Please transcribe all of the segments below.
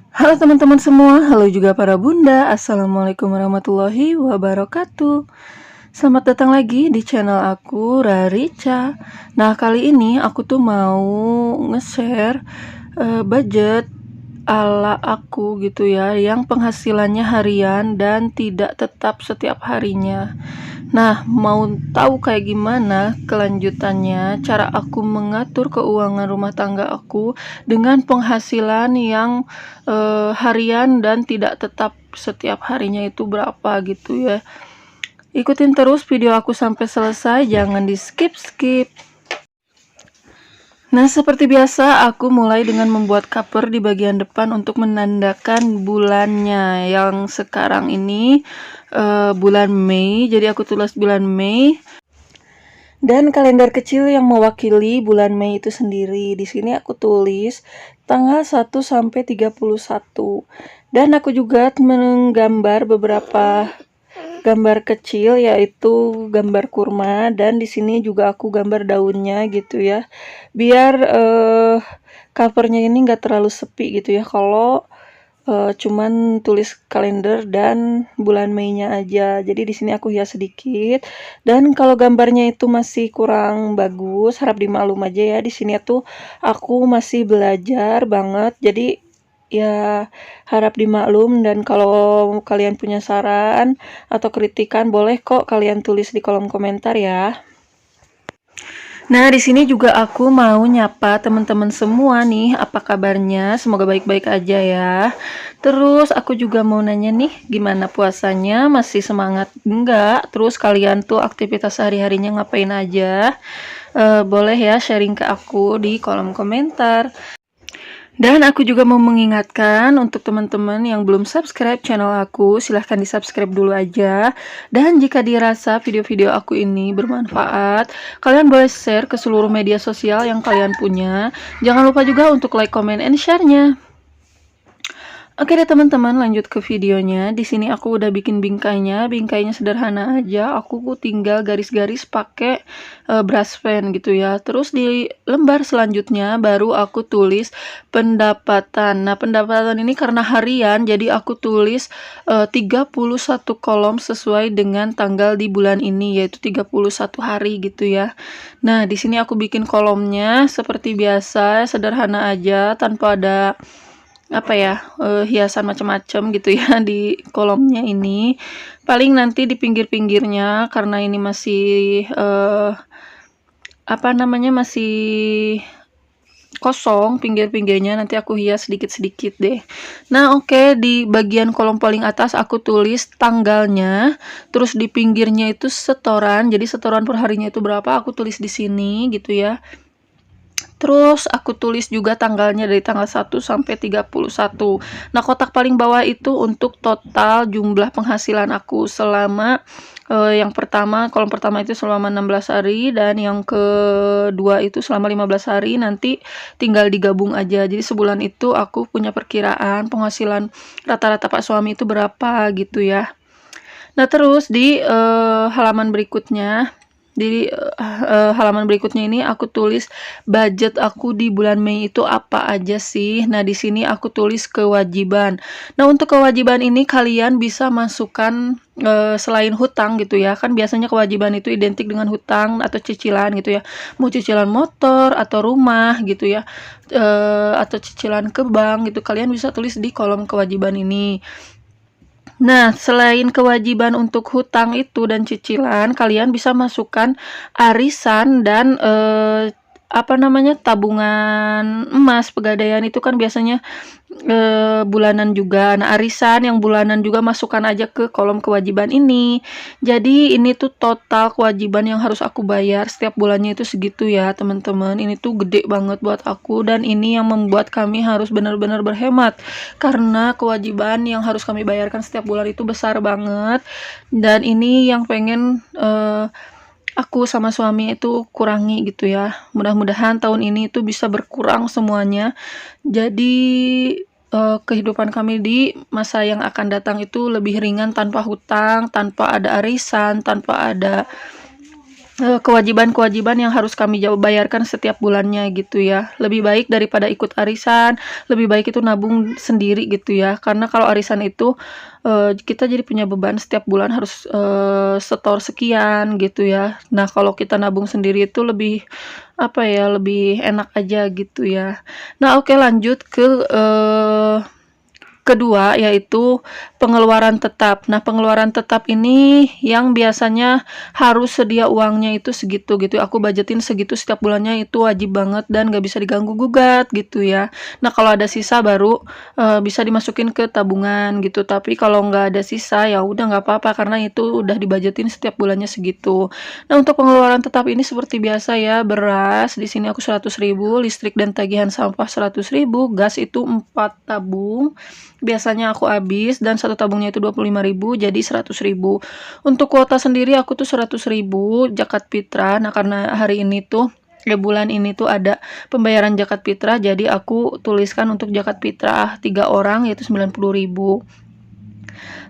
Halo teman-teman semua, halo juga para bunda. Assalamualaikum warahmatullahi wabarakatuh. Selamat datang lagi di channel aku, Rarica. Nah, kali ini aku tuh mau nge-share budget ala aku gitu ya, yang penghasilannya harian dan tidak tetap setiap harinya. Nah, mau tahu kayak gimana kelanjutannya, cara aku mengatur keuangan rumah tangga aku dengan penghasilan yang harian dan tidak tetap setiap harinya itu berapa gitu ya. Ikutin terus video aku sampai selesai, jangan di skip-skip. Nah, seperti biasa, aku mulai dengan membuat cover di bagian depan untuk menandakan bulannya. Yang sekarang ini bulan Mei, jadi aku tulis bulan Mei. Dan kalender kecil yang mewakili bulan Mei itu sendiri. Di sini aku tulis tanggal 1 sampai 31. Dan aku juga menggambar beberapa gambar kecil, yaitu gambar kurma, dan di sini juga aku gambar daunnya gitu ya. Biar covernya ini enggak terlalu sepi gitu ya. Kalau cuman tulis kalender dan bulan Mei-nya aja. Jadi di sini aku hias sedikit. Dan kalau gambarnya itu masih kurang bagus, harap dimaklum aja ya. Di sini tuh aku masih belajar banget. Jadi ya harap dimaklum, dan kalau kalian punya saran atau kritikan boleh kok kalian tulis di kolom komentar ya. Nah, di sini juga aku mau nyapa teman-teman semua nih, apa kabarnya? Semoga baik-baik aja ya. Terus aku juga mau nanya nih, gimana puasanya? Masih semangat enggak? Terus kalian tuh aktivitas sehari-harinya ngapain aja? Boleh ya sharing ke aku di kolom komentar. Dan aku juga mau mengingatkan untuk teman-teman yang belum subscribe channel aku, silahkan di subscribe dulu aja. Dan jika dirasa video-video aku ini bermanfaat, kalian boleh share ke seluruh media sosial yang kalian punya. Jangan lupa juga untuk like, comment, and share-nya. Oke deh teman-teman, lanjut ke videonya. Di sini aku udah bikin bingkainya. Bingkainya sederhana aja. Aku tinggal garis-garis pakai brush pen gitu ya. Terus di lembar selanjutnya baru aku tulis pendapatan. Nah, pendapatan ini karena harian, jadi aku tulis 31 kolom sesuai dengan tanggal di bulan ini, yaitu 31 hari gitu ya. Nah, di sini aku bikin kolomnya seperti biasa, sederhana aja, tanpa ada apa ya, hiasan macam-macam gitu ya di kolomnya ini. Paling nanti di pinggir-pinggirnya, karena ini masih apa namanya, masih kosong pinggir-pinggirnya, nanti aku hias sedikit-sedikit deh. Nah, oke, di bagian kolom paling atas aku tulis tanggalnya, terus di pinggirnya itu setoran. Jadi setoran per harinya itu berapa aku tulis di sini gitu ya. Terus aku tulis juga tanggalnya dari tanggal 1 sampai 31. Nah, kotak paling bawah itu untuk total jumlah penghasilan aku selama yang pertama, kolom pertama itu selama 16 hari, dan yang kedua itu selama 15 hari. Nanti tinggal digabung aja. Jadi sebulan itu aku punya perkiraan penghasilan rata-rata Pak suami itu berapa gitu ya. Nah, terus di halaman berikutnya, ini aku tulis budget aku di bulan Mei itu apa aja sih. Nah, di sini aku tulis kewajiban. Nah, untuk kewajiban ini kalian bisa masukkan selain hutang gitu ya. Kan biasanya kewajiban itu identik dengan hutang atau cicilan gitu ya. Mau cicilan motor atau rumah gitu ya. Atau cicilan ke bank gitu. Kalian bisa tulis di kolom kewajiban ini. Nah, selain kewajiban untuk hutang itu dan cicilan, kalian bisa masukkan arisan dan apa namanya, tabungan emas. Pegadaian itu kan biasanya bulanan juga. Nah, arisan yang bulanan juga masukkan aja ke kolom kewajiban ini. Jadi ini tuh total kewajiban yang harus aku bayar setiap bulannya itu segitu ya teman-teman. Ini tuh gede banget buat aku, dan ini yang membuat kami harus benar-benar berhemat, karena kewajiban yang harus kami bayarkan setiap bulan itu besar banget. Dan ini yang pengen aku sama suami itu kurangi gitu ya. Mudah-mudahan tahun ini itu bisa berkurang semuanya. Jadi kehidupan kami di masa yang akan datang itu lebih ringan, tanpa hutang, tanpa ada arisan, tanpa ada kewajiban-kewajiban yang harus kami bayarkan setiap bulannya gitu ya. Lebih baik daripada ikut arisan, lebih baik itu nabung sendiri gitu ya. Karena kalau arisan itu kita jadi punya beban setiap bulan harus setor sekian gitu ya. Nah, kalau kita nabung sendiri itu lebih apa ya, lebih enak aja gitu ya. Nah, oke, lanjut ke kedua, yaitu pengeluaran tetap. Nah, pengeluaran tetap ini yang biasanya harus sedia uangnya itu segitu gitu. Aku budgetin segitu setiap bulannya, itu wajib banget dan gak bisa diganggu gugat gitu ya. Nah, kalau ada sisa baru bisa dimasukin ke tabungan gitu. Tapi kalau nggak ada sisa ya udah nggak apa-apa karena itu udah dibudgetin setiap bulannya segitu. Nah, untuk pengeluaran tetap ini seperti biasa ya, beras di sini aku 100.000, listrik dan tagihan sampah 100.000, gas itu 4 tabung. Biasanya aku habis dan satu tabungnya itu 25.000 jadi 100.000. Untuk kuota sendiri aku tuh 100.000 zakat fitrah. Nah, karena hari ini tuh bulan ini tuh ada pembayaran zakat fitrah, jadi aku tuliskan untuk zakat fitrah 3 orang yaitu 90.000.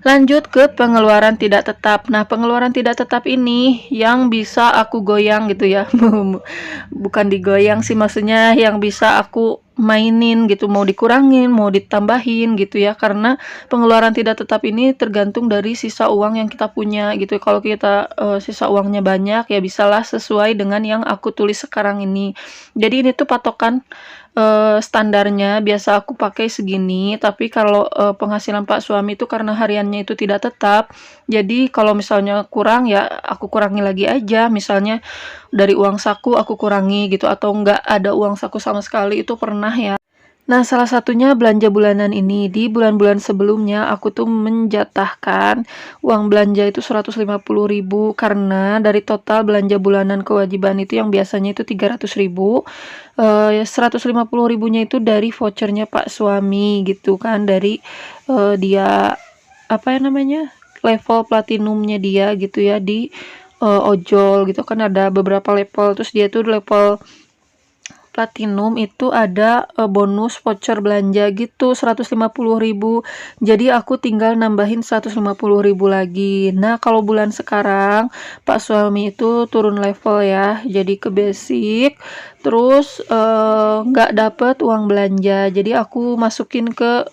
Lanjut ke pengeluaran tidak tetap. Nah, pengeluaran tidak tetap ini yang bisa aku goyang gitu ya. Bukan digoyang sih, maksudnya yang bisa aku mainin gitu, mau dikurangin, mau ditambahin gitu ya. Karena pengeluaran tidak tetap ini tergantung dari sisa uang yang kita punya gitu. Kalau kita sisa uangnya banyak ya bisalah sesuai dengan yang aku tulis sekarang ini. Jadi ini tuh patokan standarnya biasa aku pakai segini, tapi kalau penghasilan Pak suami itu karena hariannya itu tidak tetap, jadi kalau misalnya kurang ya aku kurangi lagi aja, misalnya dari uang saku aku kurangi gitu, atau enggak ada uang saku sama sekali, itu pernah ya. Nah, salah satunya belanja bulanan ini. Di bulan-bulan sebelumnya aku tuh menjatahkan uang belanja itu 150.000 karena dari total belanja bulanan kewajiban itu yang biasanya itu 300.000, 150.000-nya itu dari vouchernya Pak suami gitu kan, dari dia apa ya namanya, level platinumnya dia gitu ya di ojol gitu kan, ada beberapa level, terus dia tuh level platinum itu ada bonus voucher belanja gitu 150.000. Jadi aku tinggal nambahin 150.000 lagi. Nah, kalau bulan sekarang Pak suami itu turun level ya, jadi ke basic. Terus nggak dapet uang belanja. Jadi aku masukin ke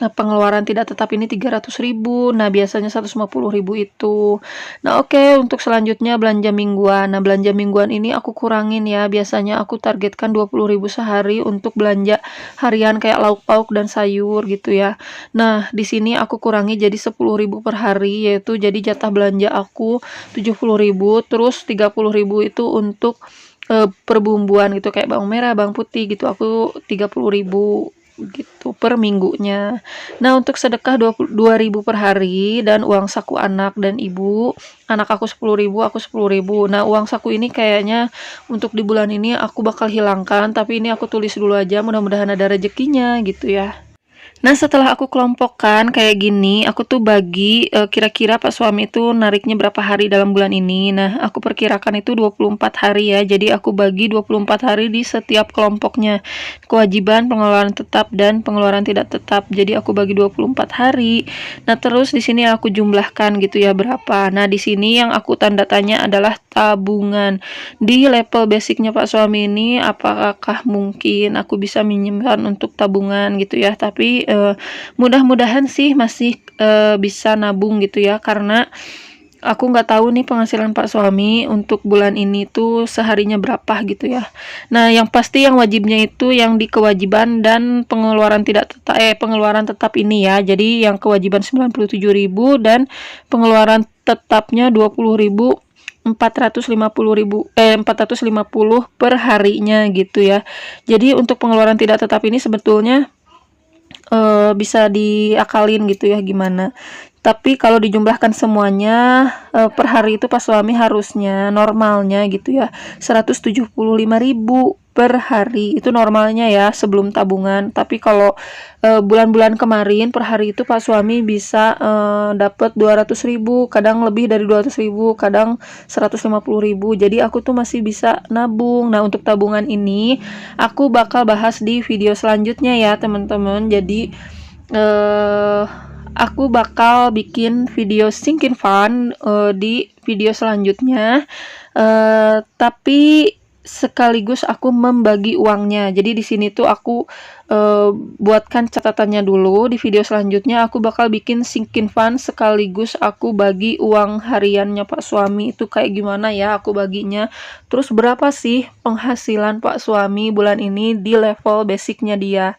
pengeluaran tidak tetap ini 300.000. Nah, biasanya 150.000 itu. Nah, oke, untuk selanjutnya belanja mingguan. Nah, belanja mingguan ini aku kurangin ya. Biasanya aku targetkan 20.000 sehari untuk belanja harian kayak lauk pauk dan sayur gitu ya. Nah, di sini aku kurangi jadi 10.000 per hari, yaitu jadi jatah belanja aku 70.000, terus 30.000 itu untuk perbumbuan gitu kayak bawang merah, bawang putih gitu. Aku 30.000 gitu per minggunya. Nah, untuk sedekah 22.000 per hari dan uang saku anak dan ibu. Anak aku 10.000, aku 10.000. Nah, uang saku ini kayaknya untuk di bulan ini aku bakal hilangkan, tapi ini aku tulis dulu aja, mudah-mudahan ada rezekinya gitu ya. Nah, setelah aku kelompokkan kayak gini, aku tuh bagi kira-kira Pak suami itu nariknya berapa hari dalam bulan ini. Nah, aku perkirakan itu 24 hari ya. Jadi aku bagi 24 hari di setiap kelompoknya. Kewajiban, pengeluaran tetap dan pengeluaran tidak tetap. Jadi aku bagi 24 hari. Nah, terus di sini aku jumlahkan gitu ya berapa. Nah, di sini yang aku tanda tanya adalah tabungan. Di level basicnya Pak suami ini apakah mungkin aku bisa menyimpan untuk tabungan gitu ya. Tapi mudah-mudahan sih masih bisa nabung gitu ya, karena aku nggak tahu nih penghasilan Pak suami untuk bulan ini tuh seharinya berapa gitu ya. Nah, yang pasti yang wajibnya itu yang di kewajiban dan pengeluaran tidak tetap pengeluaran tetap ini ya. Jadi yang kewajiban 97.000 dan pengeluaran tetapnya 20.000, 450.000 450 per harinya gitu ya. Jadi untuk pengeluaran tidak tetap ini sebetulnya bisa diakalin gitu ya gimana. Tapi kalau dijumlahkan semuanya per hari itu pas suami harusnya normalnya gitu ya 175.000 per hari. Itu normalnya ya sebelum tabungan. Tapi kalau bulan-bulan kemarin per hari itu Pak suami bisa dapat 200.000, kadang lebih dari 200.000, kadang 150.000. Jadi aku tuh masih bisa nabung. Nah, untuk tabungan ini aku bakal bahas di video selanjutnya ya teman-teman. Jadi aku bakal bikin video Sinkin Fun di video selanjutnya. Tapi sekaligus aku membagi uangnya. Jadi di sini tuh aku buatkan catatannya dulu. Di video selanjutnya aku bakal bikin Sinkin Fun sekaligus aku bagi uang hariannya Pak suami itu kayak gimana ya aku baginya. Terus berapa sih penghasilan Pak suami bulan ini di level basicnya dia.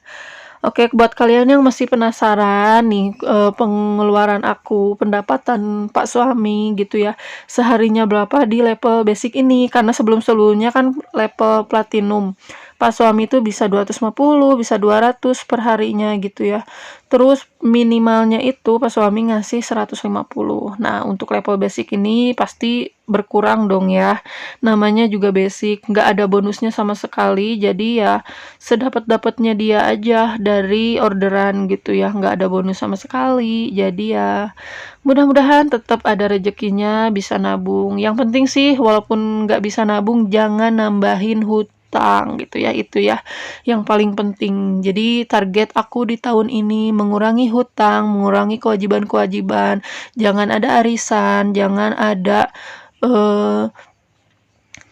Oke, buat kalian yang masih penasaran nih pengeluaran aku, pendapatan Pak suami gitu ya, seharinya berapa di level basic ini, karena sebelum-sebelumnya kan level platinum. Pak suami itu bisa 250, bisa 200 per harinya gitu ya. Terus minimalnya itu Pak suami ngasih 150. Nah, untuk level basic ini pasti berkurang dong ya. Namanya juga basic, nggak ada bonusnya sama sekali. Jadi ya sedapat-dapatnya dia aja dari orderan gitu ya, nggak ada bonus sama sekali. Jadi ya mudah-mudahan tetap ada rezekinya bisa nabung. Yang penting sih walaupun nggak bisa nabung jangan nambahin hutang gitu ya, itu ya yang paling penting. Jadi target aku di tahun ini mengurangi hutang, mengurangi kewajiban-kewajiban, jangan ada arisan, jangan ada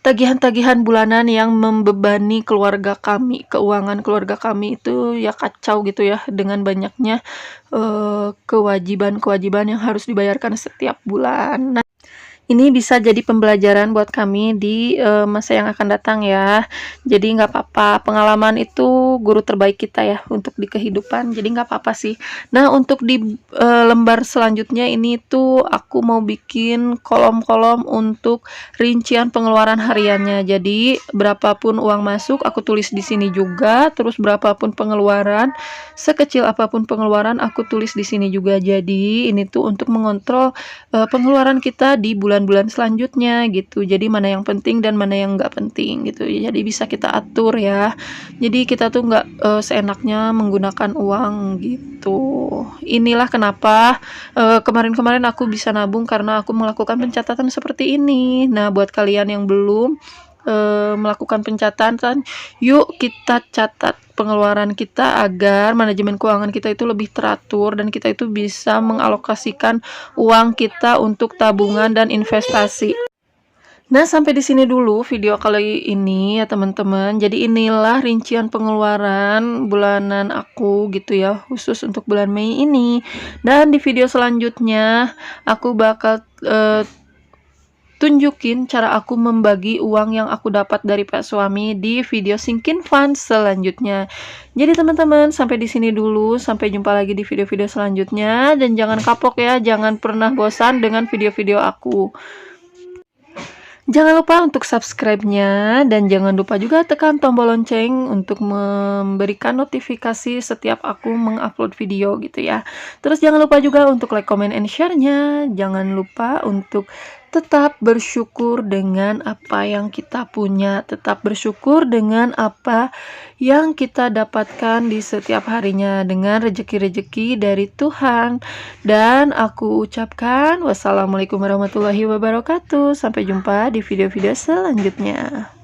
tagihan-tagihan bulanan yang membebani keluarga kami, keuangan keluarga kami itu ya kacau gitu ya dengan banyaknya kewajiban-kewajiban yang harus dibayarkan setiap bulan. Nah, ini bisa jadi pembelajaran buat kami di masa yang akan datang ya. Jadi nggak apa-apa, pengalaman itu guru terbaik kita ya untuk di kehidupan. Jadi nggak apa-apa sih. Nah, untuk di lembar selanjutnya ini tuh aku mau bikin kolom-kolom untuk rincian pengeluaran hariannya. Jadi berapapun uang masuk aku tulis di sini juga. Terus berapapun pengeluaran, sekecil apapun pengeluaran aku tulis di sini juga. Jadi ini tuh untuk mengontrol pengeluaran kita di bulan-bulan selanjutnya gitu. Jadi mana yang penting dan mana yang nggak penting gitu. Jadi bisa kita atur ya. Jadi kita tuh nggak seenaknya menggunakan uang gitu. Inilah kenapa kemarin-kemarin aku bisa nabung karena aku melakukan pencatatan seperti ini. Nah, buat kalian yang belum melakukan pencatatan, yuk kita catat pengeluaran kita agar manajemen keuangan kita itu lebih teratur dan kita itu bisa mengalokasikan uang kita untuk tabungan dan investasi. Nah, sampai di sini dulu video kali ini ya teman-teman. Jadi inilah rincian pengeluaran bulanan aku gitu ya, khusus untuk bulan Mei ini. Dan di video selanjutnya aku bakal tunjukin cara aku membagi uang yang aku dapat dari Pak suami di video Sinkin Fun selanjutnya. Jadi teman-teman, sampai di sini dulu. Sampai jumpa lagi di video-video selanjutnya. Dan jangan kapok ya, jangan pernah bosan dengan video-video aku. Jangan lupa untuk subscribe-nya dan jangan lupa juga tekan tombol lonceng untuk memberikan notifikasi setiap aku mengupload video gitu ya. Terus jangan lupa juga untuk like, comment, and share-nya. Jangan lupa untuk tetap bersyukur dengan apa yang kita punya, tetap bersyukur dengan apa yang kita dapatkan di setiap harinya dengan rezeki-rezeki dari Tuhan. Dan aku ucapkan wassalamualaikum warahmatullahi wabarakatuh. Sampai jumpa di video-video selanjutnya.